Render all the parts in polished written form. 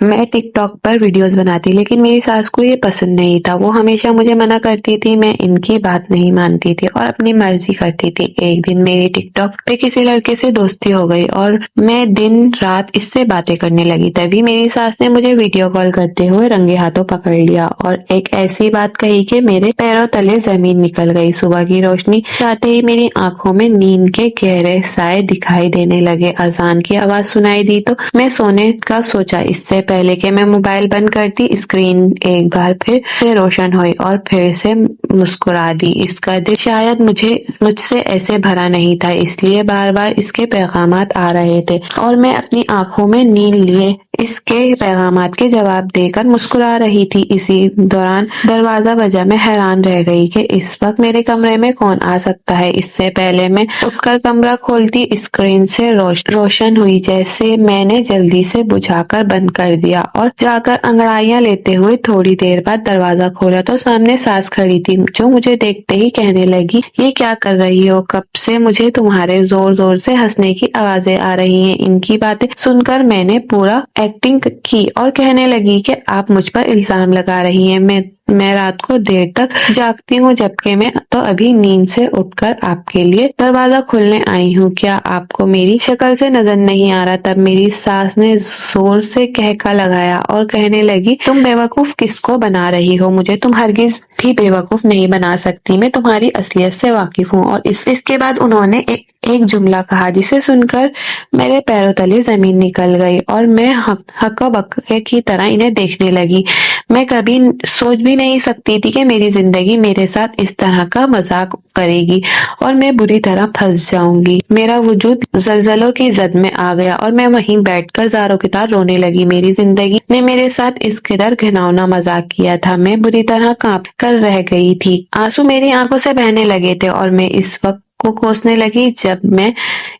میں ٹک ٹاک پر ویڈیوز بناتی، لیکن میری ساس کو یہ پسند نہیں تھا۔ وہ ہمیشہ مجھے منع کرتی تھی، میں ان کی بات نہیں مانتی تھی اور اپنی مرضی کرتی تھی۔ ایک دن میری ٹک ٹاک پہ کسی لڑکے سے دوستی ہو گئی اور میں دن رات اس سے باتیں کرنے لگی۔ تبھی میری ساس نے مجھے ویڈیو کال کرتے ہوئے رنگے ہاتھوں پکڑ لیا اور ایک ایسی بات کہی کہ میرے پیروں تلے زمین نکل گئی۔ صبح کی روشنی چاہتے ہی میری آنکھوں میں نیند کے گہرے سائے دکھائی دینے لگے۔ اذان کی آواز سنائی دی تو میں سونے کا سوچا۔ اس سے پہلے کہ میں موبائل بند کرتی، اسکرین ایک بار پھر سے روشن ہوئی اور پھر سے مسکرا دی۔ اس کا دل شاید مجھ سے ایسے بھرا نہیں تھا، اس لیے بار بار اس کے پیغامات آ رہے تھے اور میں اپنی آنکھوں میں نیند لیے اس کے پیغامات کے جواب دے کر مسکرا رہی تھی۔ اسی دوران دروازہ بجا۔ میں حیران رہ گئی کہ اس وقت میرے کمرے میں کون آ سکتا ہے۔ اس سے پہلے میں اٹھ کر کمرہ کھولتی، اسکرین سے روشن ہوئی جیسے میں نے جلدی سے بجھا کر بند کر دیا اور جا کر انگڑائیاں لیتے ہوئے تھوڑی دیر بعد دروازہ کھولا تو سامنے ساس کھڑی تھی، جو مجھے دیکھتے ہی کہنے لگی، یہ کیا کر رہی ہو؟ کب سے مجھے تمہارے زور زور سے ہنسنے کی آوازیں آ رہی ہیں۔ ان کی باتیں سن کر میں نے پورا ایکٹنگ کی اور کہنے لگی کہ آپ مجھ پر الزام لگا رہی ہیں۔ میں رات کو دیر تک جاگتی ہوں، جبکہ میں تو ابھی نیند سے اٹھ کر آپ کے لیے دروازہ کھولنے آئی ہوں۔ کیا آپ کو میری شکل سے نظر نہیں آ رہا؟ تب میری ساس نے زور سے قہقہ لگایا اور کہنے لگی، تم بیوقوف کس کو بنا رہی ہو؟ مجھے تم ہرگز بھی بیوقوف نہیں بنا سکتی، میں تمہاری اصلیت سے واقف ہوں۔ اور اس کے بعد انہوں نے ایک جملہ کہا جسے سن کر میرے پیروں تلے زمین نکل گئی اور میں ہکا بکے کی طرح انہیں دیکھنے لگی۔ میں کبھی سوچ بھی نہیں سکتی تھی کہ میری زندگی میرے ساتھ اس طرح کا مذاق کرے گی اور میں بری طرح پھنس جاؤں گی۔ میرا وجود زلزلوں کی زد میں آ گیا اور میں وہیں بیٹھ کر زاروں کی طرح رونے لگی۔ میری زندگی نے میرے ساتھ اس قدر گھناؤنا مذاق کیا تھا، میں بری طرح کانپ کر رہ گئی تھی۔ آنسو میری آنکھوں سے بہنے لگے تھے اور میں اس وقت کو کوسنے لگی جب میں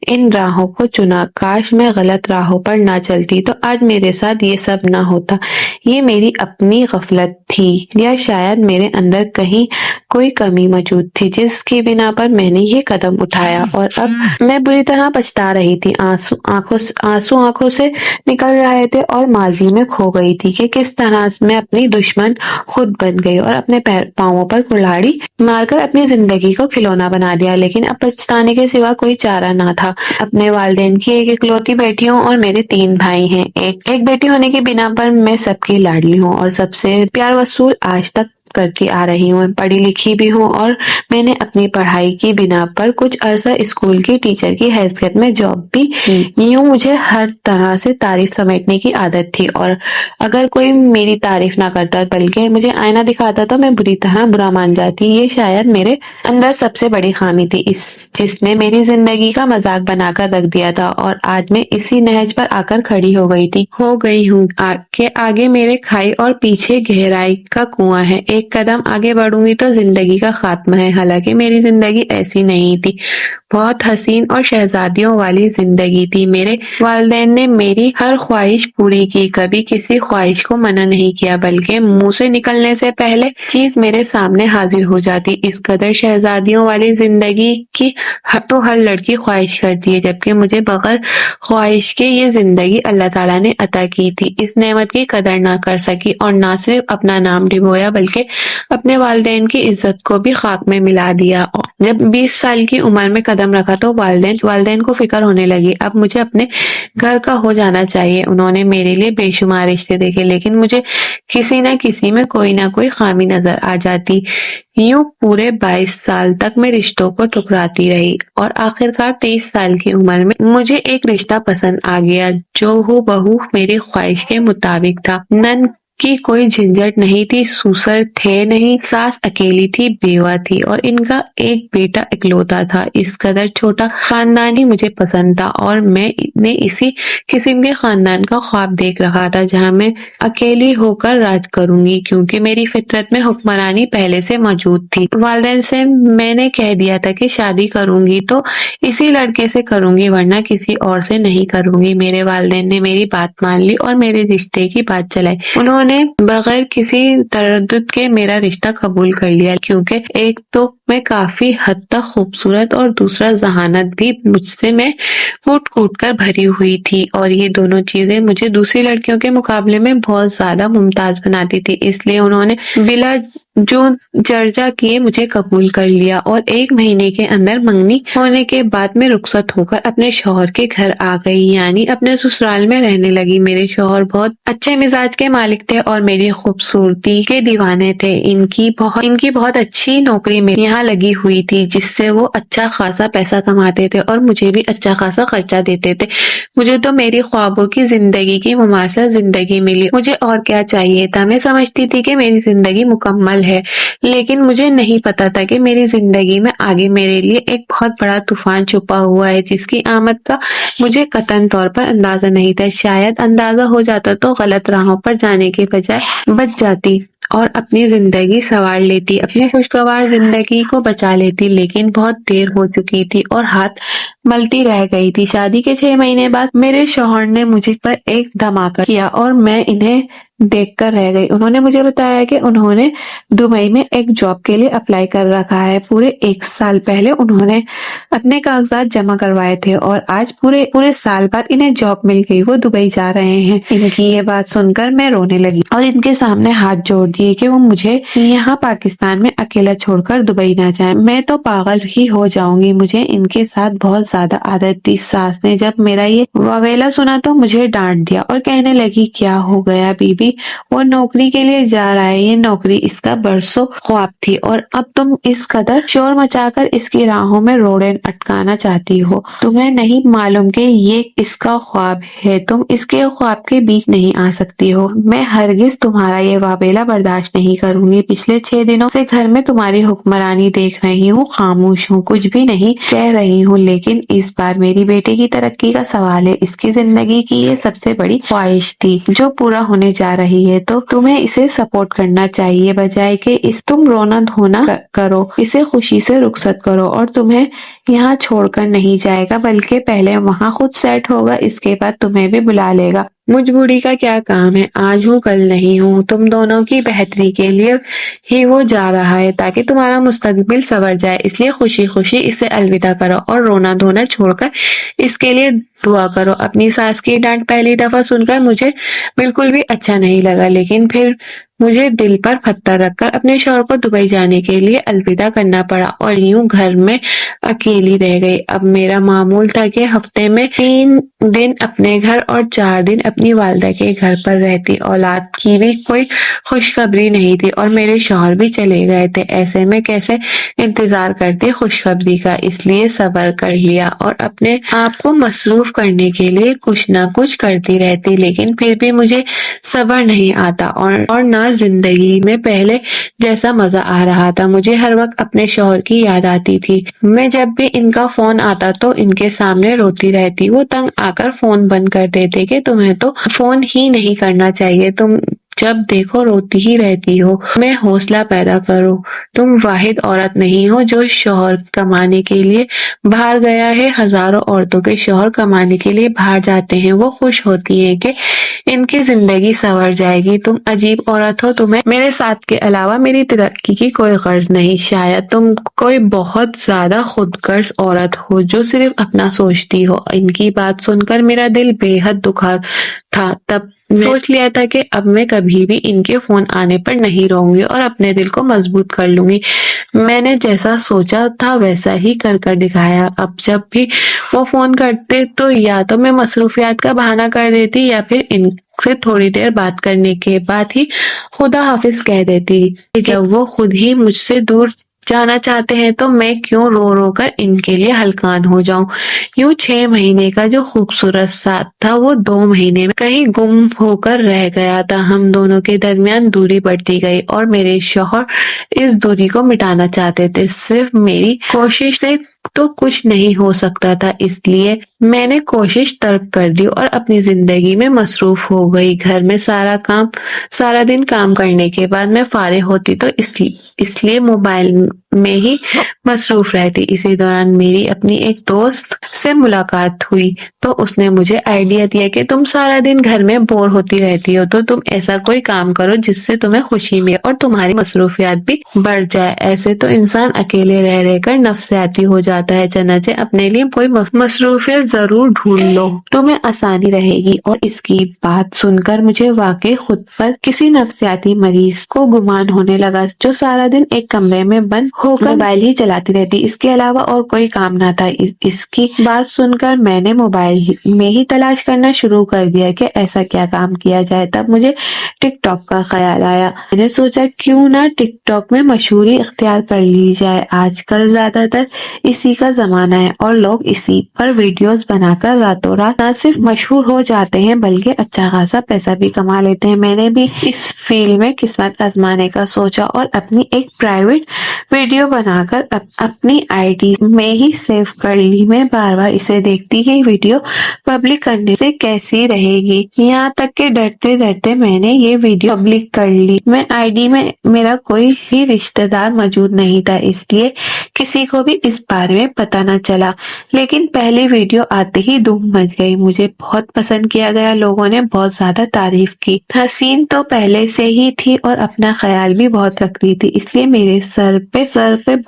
ان راہوں کو چنا۔ کاش میں غلط راہوں پر نہ چلتی تو آج میرے ساتھ یہ سب نہ ہوتا۔ یہ میری اپنی غفلت تھی یا شاید میرے اندر کہیں کوئی کمی موجود تھی جس کی بنا پر میں نے یہ قدم اٹھایا، اور اب میں بری طرح پچھتا رہی تھی۔ آنسو آنکھوں سے نکل رہے تھے اور ماضی میں کھو گئی تھی کہ کس طرح میں اپنی دشمن خود بن گئی اور اپنے پاؤں پر کلاڑی مار کر اپنی زندگی کو کھلونا بنا دیا۔ لیکن اب پچھتانے کے سوا کوئی چارہ نہ تھا۔ اپنے والدین کی ایک اکلوتی بیٹی ہوں اور میرے 3 بھائی ہیں۔ ایک بیٹی ہونے کی بنا پر میں سب کی لاڈلی ہوں اور سب سے پیار وصول آج تک کرتی آ رہی ہوں۔ پڑھی لکھی بھی ہوں اور میں نے اپنی پڑھائی کی بنا پر کچھ عرصہ اسکول کی ٹیچر کی حیثیت میں جاب بھی کی۔ یوں مجھے ہر طرح سے تعریف سمیٹنے کی عادت تھی، اور اگر کوئی میری تعریف نہ کرتا بلکہ مجھے آئینہ دکھاتا تو میں بری طرح برا مان جاتی۔ یہ شاید میرے اندر سب سے بڑی خامی تھی جس نے میری زندگی کا مذاق بنا کر رکھ دیا تھا، اور آج میں اسی نہج پر آ کر کھڑی ہو گئی ہوں کہ آگے میرے کھائی اور پیچھے گہرائی کا کنواں ہے۔ ایک قدم آگے بڑھوں گی تو زندگی کا خاتمہ ہے۔ حالانکہ میری زندگی ایسی نہیں تھی، بہت حسین اور شہزادیوں والی زندگی تھی۔ میرے والدین نے میری ہر خواہش پوری کی، کبھی کسی خواہش کو منع نہیں کیا، بلکہ منہ سے نکلنے سے پہلے چیز میرے سامنے حاضر ہو جاتی۔ اس قدر شہزادیوں والی زندگی کی تو ہر لڑکی خواہش کرتی ہے، جبکہ مجھے بغیر خواہش کے یہ زندگی اللہ تعالیٰ نے عطا کی تھی۔ اس نعمت کی قدر نہ کر سکی اور نہ صرف اپنا نام ڈبویا بلکہ اپنے والدین کی عزت کو بھی خاک میں ملا دیا۔ جب 20 سال کی عمر میں قدم رکھا تو والدین کو فکر ہونے لگی، اب مجھے اپنے گھر کا ہو جانا چاہیے۔ انہوں نے میرے لیے بے شمار رشتے دیکھے، لیکن مجھے کسی نہ کسی میں کوئی نہ کوئی خامی نظر آ جاتی۔ یوں پورے 22 سال تک میں رشتوں کو ٹھکراتی رہی، اور آخرکار 23 سال کی عمر میں مجھے ایک رشتہ پسند آ گیا جو ہو بہو میری خواہش کے مطابق تھا۔ نن کی کوئی جھنجھٹ نہیں تھی، سسر تھے نہیں، ساس اکیلی تھی، بیوہ تھی، اور ان کا ایک بیٹا اکلوتا تھا۔ اس قدر چھوٹا خاندان ہی مجھے پسند تھا، اور میں نے اسی قسم کے خاندان کا خواب دیکھ رکھا تھا جہاں میں اکیلی ہو کر راج کروں گی، کیونکہ میری فطرت میں حکمرانی پہلے سے موجود تھی۔ والدین سے میں نے کہہ دیا تھا کہ شادی کروں گی تو اسی لڑکے سے کروں گی، ورنہ کسی اور سے نہیں کروں گی۔ میرے والدین نے میری بات مان لی اور میرے رشتے کی بات چلائی۔ انہوں نے بغیر کسی تردد کے میرا رشتہ قبول کر لیا، کیونکہ ایک تو میں کافی حد تک خوبصورت اور دوسرا ذہانت بھی مجھ سے میں کوٹ کوٹ کر بھری ہوئی تھی، اور یہ دونوں چیزیں مجھے دوسری لڑکیوں کے مقابلے میں بہت زیادہ ممتاز بناتی تھی۔ اس لیے انہوں نے بلا چرچا کیے مجھے قبول کر لیا، اور 1 مہینے کے اندر منگنی ہونے کے بعد میں رخصت ہو کر اپنے شوہر کے گھر آ گئی، یعنی اپنے سسرال میں رہنے لگی۔ میرے شوہر بہت اچھے مزاج کے مالک تھے اور میری خوبصورتی کے دیوانے تھے۔ ان کی بہت اچھی نوکری میں یہاں لگی ہوئی تھی، جس سے وہ اچھا خاصا پیسہ کماتے تھے اور مجھے بھی اچھا خاصا خرچہ دیتے تھے۔ مجھے تو میری خوابوں کی زندگی کی مماثل زندگی ملی، مجھے اور کیا چاہیے تھا؟ میں سمجھتی تھی کہ میری زندگی مکمل ہے، لیکن مجھے نہیں پتا تھا کہ میری زندگی میں آگے میرے لیے ایک بہت بڑا طوفان چھپا ہوا ہے، جس کی آمد کا مجھے قطعاً طور پر اندازہ نہیں تھا۔ شاید اندازہ ہو جاتا تو غلط راہوں پر جانے کے بجائے بچ جاتی اور اپنی زندگی سنوار لیتی، اپنی خوشگوار زندگی کو بچا لیتی، لیکن بہت دیر ہو چکی تھی اور ہاتھ ملتی رہ گئی تھی۔ شادی کے 6 مہینے بعد میرے شوہر نے مجھ پر ایک دھماکہ کیا اور میں انہیں دیکھ کر رہ گئی۔ انہوں نے مجھے بتایا کہ انہوں نے دبئی میں ایک جاب کے لیے اپلائی کر رکھا ہے۔ پورے 1 سال پہلے انہوں نے اپنے کاغذات جمع کروائے تھے اور آج پورے سال بعد انہیں جاب مل گئی، وہ دبئی جا رہے ہیں۔ ان کی یہ بات سن کر میں رونے لگی اور ان کے سامنے ہاتھ جوڑ دیے کہ وہ مجھے یہاں پاکستان میں اکیلا چھوڑ کر دبئی نہ جائیں، میں تو پاگل ہی ہو جاؤں گی۔ مجھے ان کے ساتھ بہت زیادہ عادت تھی۔ ساس نے جب میرا یہ واویلا سنا تو مجھے ڈانٹ دیا اور کہنے لگی، کیا ہو گیا بی بی؟ وہ نوکری کے لیے جا رہا ہے، یہ نوکری اس کا برسوں خواب تھی اور اب تم اس قدر شور مچا کر اس کی راہوں میں روڑے اٹکانا چاہتی ہو۔ تمہیں نہیں معلوم کہ یہ اس کا خواب ہے، تم اس کے خواب کے بیچ نہیں آ سکتی ہو۔ میں ہرگز تمہارا یہ واویلا برداشت نہیں کروں گی۔ پچھلے 6 دنوں سے گھر میں تمہاری حکمرانی دیکھ رہی ہوں، خاموش ہوں، کچھ بھی نہیں کہہ رہی ہوں، لیکن اس بار میری بیٹے کی ترقی کا سوال ہے۔ اس کی زندگی کی یہ سب سے بڑی خواہش تھی جو پورا ہونے جا رہی ہے، تو تمہیں اسے سپورٹ کرنا چاہیے، بجائے کہ تم رونا دھونا کرو۔ اسے خوشی سے رخصت کرو اور تمہیں یہاں چھوڑ کر نہیں جائے گا، بلکہ پہلے وہاں خود سیٹ ہوگا، اس کے بعد تمہیں بھی بلا لے گا۔ مجھ بوڑھی کا کیا کام ہے، آج ہوں کل نہیں ہوں، تم دونوں کی بہتری کے لیے ہی وہ جا رہا ہے تاکہ تمہارا مستقبل سنور جائے، اس لیے خوشی خوشی اسے الوداع کرو اور رونا دھونا چھوڑ کر اس کے لیے دعا کرو۔ اپنی ساس کی ڈانٹ پہلی دفعہ سن کر مجھے بالکل بھی اچھا نہیں لگا، لیکن پھر مجھے دل پر پتھر رکھ کر اپنے شوہر کو دبئی جانے کے لیے الوداع کرنا پڑا اور یوں گھر میں اکیلی رہ گئی۔ اب میرا معمول تھا کہ ہفتے میں 3 دن اپنے گھر اور 4 دن اپنی والدہ کے گھر پر رہتی۔ اولاد کی بھی کوئی خوشخبری نہیں تھی اور میرے شوہر بھی چلے گئے تھے، ایسے میں کیسے انتظار کرتی خوشخبری کا؟ اس لیے صبر کر لیا اور اپنے آپ کو مصروف کرنے کے لیے کچھ نہ کچھ کرتی رہتی، لیکن پھر بھی مجھے صبر نہیں آتا اور نہ زندگی میں پہلے جیسا مزہ آ رہا تھا۔ مجھے ہر وقت اپنے شوہر کی یاد آتی تھی۔ میں جب بھی ان کا فون آتا تو ان کے سامنے روتی رہتی۔ وہ تنگ آ کر فون بند کر دیتے کہ تمہیں تو فون ہی نہیں کرنا چاہیے، تم جب دیکھو روتی ہی رہتی ہو، میں حوصلہ پیدا کرو، تم واحد عورت نہیں ہو جو شوہر کمانے کے لیے باہر گیا ہے، ہزاروں عورتوں کے شوہر کمانے کے لیے باہر جاتے ہیں، وہ خوش ہوتی ہیں کہ ان کی زندگی سنور جائے گی، تم عجیب عورت ہو، تمہیں میرے ساتھ کے علاوہ میری ترقی کی کوئی غرض نہیں، شاید تم کوئی بہت زیادہ خود غرض عورت ہو جو صرف اپنا سوچتی ہو۔ ان کی بات سن کر میرا دل بے حد دکھا تھا، تب سوچ لیا تھا کہ اب میں کبھی بھی ان کے فون آنے پر نہیں رہوں گی اور اپنے دل کو مضبوط کر لوں گی۔ میں نے جیسا سوچا تھا ویسا ہی کر دکھایا۔ اب جب بھی وہ فون کرتے تو یا تو میں مصروفیات کا بہانہ کر دیتی یا پھر ان سے تھوڑی دیر بات کرنے کے بعد ہی خدا حافظ کہہ دیتی۔ جب وہ خود ہی مجھ سے دور جانا چاہتے ہیں تو میں کیوں رو رو کر ان کے لیے ہلکان ہو جاؤں؟ یوں 6 مہینے کا جو خوبصورت ساتھ تھا وہ 2 مہینے میں کہیں گم ہو کر رہ گیا تھا۔ ہم دونوں کے درمیان دوری بڑھتی گئی اور میرے شوہر اس دوری کو مٹانا چاہتے تھے۔ صرف میری کوشش سے تو کچھ نہیں ہو سکتا تھا، اس لیے میں نے کوشش ترک کر دی اور اپنی زندگی میں مصروف ہو گئی۔ گھر میں سارا دن کام کرنے کے بعد میں فارغ ہوتی تو اس لیے موبائل میں ہی مصروف رہتی۔ اسی دوران میری اپنی ایک دوست سے ملاقات ہوئی تو اس نے مجھے آئیڈیا دیا کہ تم سارا دن گھر میں بور ہوتی رہتی ہو تو تم ایسا کوئی کام کرو جس سے تمہیں خوشی ملے اور تمہاری مصروفیات بھی بڑھ جائے۔ ایسے تو انسان اکیلے رہ رہ کر نفسیاتی ہو جاتا ہے، چنانچہ اپنے لیے کوئی مصروفیت ضرور ڈھونڈ لو، تمہیں آسانی رہے گی۔ اور اس کی بات سن کر مجھے واقعی خود پر کسی نفسیاتی مریض کو گمان ہونے لگا جو سارا دن ایک کمرے میں بند ہو کر موبائل ہی چلاتی رہتی، اس کے علاوہ اور کوئی کام نہ تھا۔ اس کی بات سن کر میں نے موبائل میں ہی تلاش کرنا شروع کر دیا کہ ایسا کیا کام کیا جائے۔ تب مجھے ٹک ٹاک کا خیال آیا۔ میں نے سوچا کیوں نہ ٹک ٹاک میں مشہوری اختیار کر لی جائے، آج کل زیادہ تر اسی کا زمانہ ہے اور لوگ اسی پر ویڈیوز بنا کر راتوں رات نہ صرف مشہور ہو جاتے ہیں بلکہ اچھا خاصا پیسہ بھی کما لیتے ہیں۔ میں نے بھی اس فیلڈ میں قسمت آزمانے کا سوچا اور اپنی ایک پرائیویٹ ویڈیو بنا کر اپنی آئی ڈی میں ہی سیو کر لی۔ میں بار بار اسے دیکھتی کہ ویڈیو پبلک کرنے سے کیسی رہے گی، یہاں تک کہ ڈرتے ڈرتے میں نے یہ ویڈیو پبلک کر لی۔ میں آئی ڈی میں میرا کوئی بھی رشتہ دار موجود نہیں تھا، اس لیے کسی کو بھی اس بارے میں پتہ نہ چلا، لیکن پہلی ویڈیو آتے ہی دھوم مچ گئی۔ مجھے بہت پسند کیا گیا، لوگوں نے بہت زیادہ تعریف کی۔ حسین تو پہلے سے ہی تھی اور اپنا خیال بھی بہت رکھتی تھی، اس لیے میرے سر پہ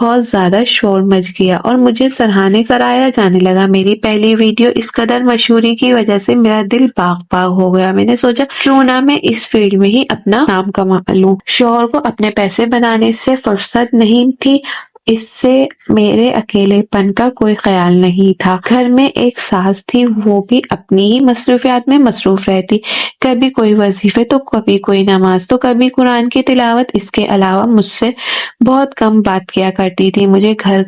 بہت زیادہ شور مچ گیا اور مجھے سراہا جانے لگا۔ میری پہلی ویڈیو اس قدر مشہوری کی وجہ سے میرا دل باغ باغ ہو گیا۔ میں نے سوچا کیوں نہ میں اس فیلڈ میں ہی اپنا نام کما لوں۔ شوہر کو اپنے پیسے بنانے سے فرصت نہیں تھی، اس سے میرے اکیلے پن کا کوئی خیال نہیں تھا۔ گھر میں ایک ساس تھی، وہ بھی اپنی ہی مصروفیات میں مصروف رہتی، کبھی کوئی وظیفے تو کبھی کوئی نماز تو کبھی قرآن کی تلاوت۔ اس کے علاوہ مجھ سے بہت کم بات کیا کرتی تھی۔ مجھے گھر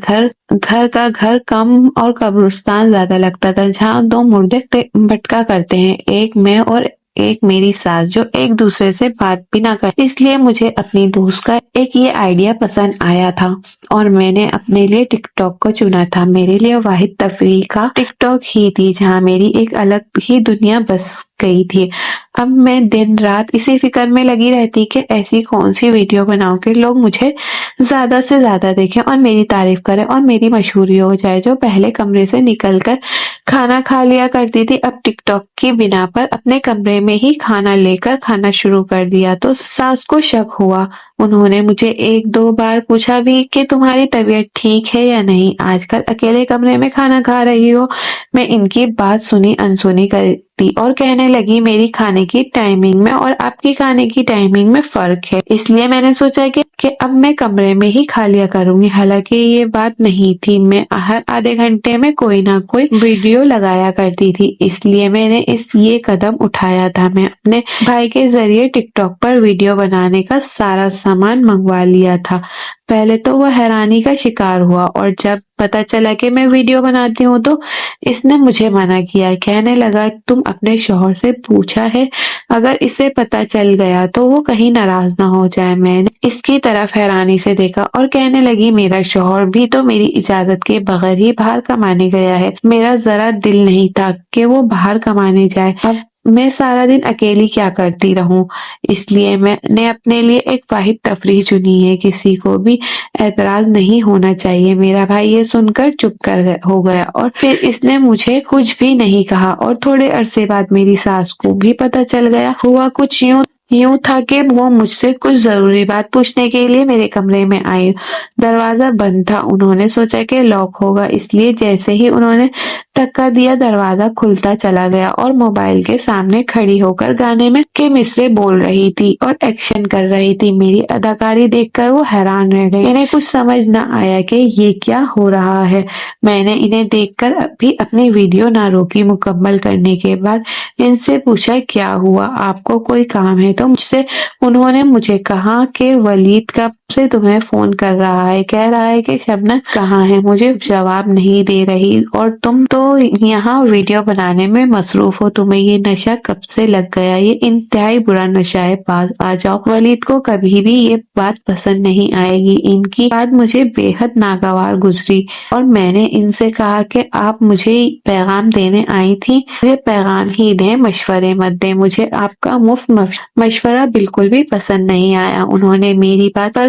کا گھر کم اور قبرستان زیادہ لگتا تھا، جہاں دو مردے بھٹکا کرتے ہیں، ایک میں اور ایک میری ساس، جو ایک دوسرے سے بات بھی نہ کرتے۔ اس لیے مجھے اپنی دوست کا ایک یہ آئیڈیا پسند آیا تھا اور میں نے اپنے لیے ٹک ٹاک کو چنا تھا۔ میرے لیے واحد تفریح کا ٹک ٹاک ہی تھی، جہاں میری ایک الگ ہی دنیا بس گئی تھی۔ اب میں دن رات اسی فکر میں لگی رہتی کہ ایسی کون سی ویڈیو بناؤں کہ لوگ مجھے زیادہ سے زیادہ دیکھیں اور میری تعریف کریں اور میری مشہوری ہو جائے۔ جو پہلے کمرے سے نکل کر کھانا کھا لیا کرتی تھی، اب ٹک ٹاک کی بنا پر اپنے کمرے میں ہی کھانا لے کر کھانا شروع کر دیا تو ساس کو شک ہوا۔ انہوں نے مجھے ایک دو بار پوچھا بھی کہ تمہاری طبیعت ٹھیک ہے یا نہیں، آج کل اکیلے کمرے میں کھانا کھا رہی ہو۔ میں ان کی بات سنی انسنی کرتی اور کہنے لگی میری کھانے کی ٹائمنگ میں اور آپ کی کھانے کی ٹائمنگ میں فرق ہے، اس لیے میں نے سوچا کہ اب میں کمرے میں ہی کھا لیا کروں گی۔ حالانکہ یہ بات نہیں تھی، میں ہر آدھے گھنٹے میں کوئی نہ کوئی ویڈیو لگایا کرتی تھی، اس لیے میں نے یہ قدم اٹھایا تھا۔ میں اپنے بھائی کے ذریعے ٹک ٹاک پر ویڈیو بنانے کا سارا سامان منگوا لیا تھا۔ پہلے تو وہ حیرانی کا شکار ہوا اور جب پتا چلا کہ میں ویڈیو بناتی ہوں تو اس نے مجھے منع کیا، کہنے لگا تم اپنے شوہر سے پوچھا ہے؟ اگر اسے پتا چل گیا تو وہ کہیں ناراض نہ ہو جائے۔ میں نے اس کی طرف حیرانی سے دیکھا اور کہنے لگی میرا شوہر بھی تو میری اجازت کے بغیر ہی باہر کمانے گیا ہے، میرا ذرا دل نہیں تھا کہ وہ باہر کمانے جائے، اب میں سارا دن اکیلی کیا کرتی رہوں، اس لیے میں نے اپنے لیے ایک واحد تفریح چنی ہے، کسی کو بھی اعتراض نہیں ہونا چاہیے۔ میرا بھائی یہ سن کر چپ ہو گیا اور پھر اس نے مجھے کچھ بھی نہیں کہا اور تھوڑے عرصے بعد میری ساس کو بھی پتہ چل گیا۔ ہوا کچھ یوں تھا کہ وہ مجھ سے کچھ ضروری بات پوچھنے کے لیے میرے کمرے میں آئی، دروازہ بند تھا، انہوں نے سوچا کہ لاک ہوگا، اس لیے جیسے ہی انہوں نے دھکا دیا دروازہ کھلتا چلا گیا اور موبائل کے سامنے کھڑی ہو کر گانے میں کے مصرے بول رہی تھی اور ایکشن کر رہی تھی۔ میری اداکاری دیکھ کر وہ حیران رہ گئی، انہیں کچھ سمجھ نہ آیا کہ یہ کیا ہو رہا ہے۔ میں نے انہیں دیکھ کر بھی اپنی ویڈیو نہ روکی۔ مکمل کرنے کے بعد ان سے پوچھا کیا ہوا، آپ کو کوئی کام ہے؟ تو انہوں نے مجھے کہا کہ ولید کب سے تمہیں فون کر رہا ہے، کہہ رہا ہے کہ شبنم کہاں ہے، مجھے جواب نہیں دے رہی اور تم تو یہاں ویڈیو بنانے میں مصروف ہو، تمہیں یہ نشہ کب سے لگ گیا، یہ انتہائی برا نشہ ہے، پاس آ جاؤ، ولید کو کبھی بھی یہ بات پسند نہیں آئے گی۔ ان کی بات مجھے بے حد ناگوار گزری اور میں نے ان سے کہا کہ آپ مجھے پیغام دینے آئی تھی، مجھے پیغام ہی دیں، مشورے مت دیں، مجھے آپ کا مفت مشورہ بالکل بھی پسند نہیں آیا۔ انہوں نے میری بات پر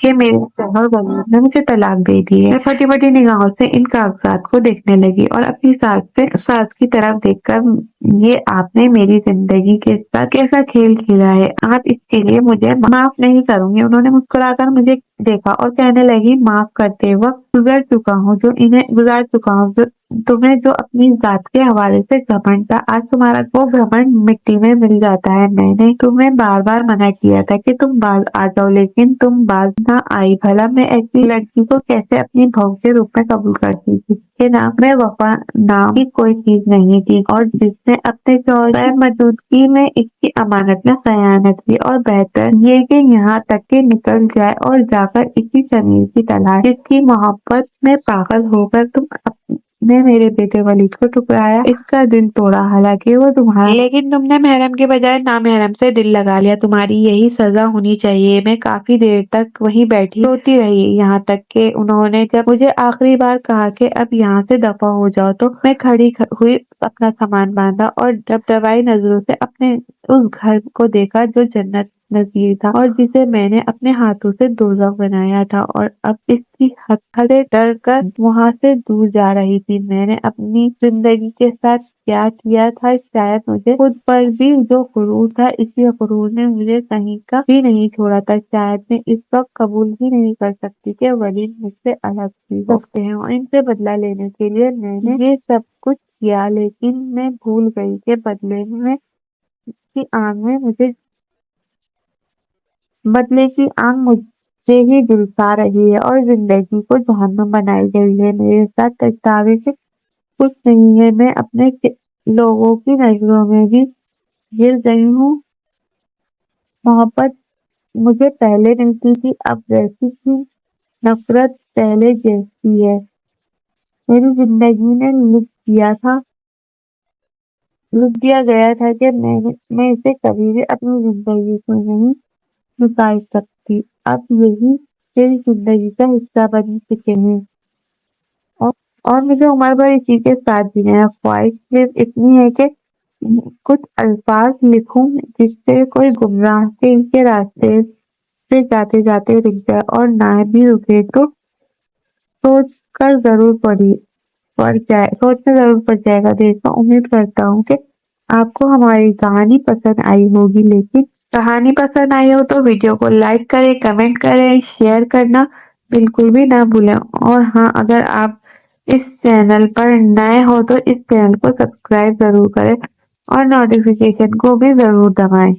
کہ میرے شوہر والد نے مجھے طلاق دے دی ہے۔ میں پھٹی پھٹی نگاہوں سے ان کاغذات کو دیکھنے لگی اور اپنی ساس کی طرف دیکھ کر، یہ آپ نے میری زندگی کے ساتھ کیسا کھیل کھیلا ہے، آپ اس کے لیے مجھے معاف نہیں کروں گی۔ انہوں نے مسکرا کر مجھے دیکھا اور کہنے لگی، معاف کرتے وقت گزار چکا ہوں جو تمہیں جو اپنی ذات کے حوالے سے گھمنڈ تھا، آج تمہارا وہ گھمنڈ مٹی میں مل جاتا ہے۔ میں نے تمہیں بار بار منع کیا تھا کہ تم باز آ جاؤ، لیکن تم باز نہ آئی۔ بھلا میں ایسی لڑکی کو کیسے اپنی بہو کے روپ میں قبول کرتی تھی؟ کہ نام میں وفا نام کی کوئی چیز نہیں تھی، اور جس نے اپنے شوہر موجودگی میں اس کی امانت میں خیانت کی، اور بہتر یہ کہ یہاں تک کہ نکل جائے اور جا کر اسی ضمیر کی تلاش جس کی محبت میں پاگل ہو کر تم نے میرے بیٹے ولید کو ٹھکرایا، اس کا دل توڑا۔ حالانکہ وہ تمہارا، لیکن تم نے محرم کے بجائے نامحرم سے دل لگا لیا۔ تمہاری یہی سزا ہونی چاہیے۔ میں کافی دیر تک وہیں بیٹھی روتی رہی، یہاں تک کہ انہوں نے جب مجھے آخری بار کہا کہ اب یہاں سے دفع ہو جاؤ تو میں کھڑی ہوئی، اپنا سامان باندھا اور ڈبڈبائی نظروں سے اپنے اس گھر کو دیکھا جو جنت نظیر تھا اور جسے میں نے اپنے ہاتھوں سے دوزخ بنایا تھا، اور اب اس کی حد سے ڈر کر وہاں سے دور جا رہی تھی۔ میں نے اپنی زندگی کے ساتھ کیا کیا تھا، شاید مجھے خود پر بھی جو غرور تھا، اسی غرور نے مجھے کہیں کا بھی نہیں چھوڑا تھا۔ شاید میں اس وقت قبول ہی نہیں کر سکتی کہ ولید مجھ سے الگ ہو سکتے ہیں، اور ان سے بدلہ لینے کے لیے میں نے یہ سب کچھ کیا، لیکن میں بھول گئی کہ بدلے کی آنکھ مجھے ہی جلسا رہی ہے اور زندگی کو جہنم بنائی گئی ہے۔ میرے ساتھ پچھتاوے سے کچھ نہیں ہے، میں اپنے لوگوں کی نظروں میں بھی گر گئی ہوں۔ محبت مجھے پہلے ملتی تھی، اب ویسی تھی، نفرت پہلے جیسی ہے۔ میری زندگی نے لکھ دیا گیا تھا کہ میں اسے کبھی بھی اپنی زندگی سے نہیں نکال سکتی۔ اب یہی میری زندگی کا حصہ بن چکے ہیں، اور مجھے عمر بھر اسی کے ساتھ جینا ہے۔ خواہش صرف اتنی ہے کہ کچھ الفاظ لکھوں جس سے کوئی گمراہ کے راستے سے جاتے جاتے رک جائے، اور نہ بھی رکے تو سوچنا ضرور پڑ جائے گا۔ دیکھا، امید کرتا ہوں کہ آپ کو ہماری کہانی پسند آئی ہوگی، لیکن کہانی پسند آئی ہو تو ویڈیو کو لائک کریں، کمنٹ کریں، شیئر کرنا بالکل بھی نہ بھولیں، اور ہاں، اگر آپ اس چینل پر نئے ہو تو اس چینل کو سبسکرائب ضرور کریں اور نوٹیفیکیشن کو بھی ضرور دبائیں۔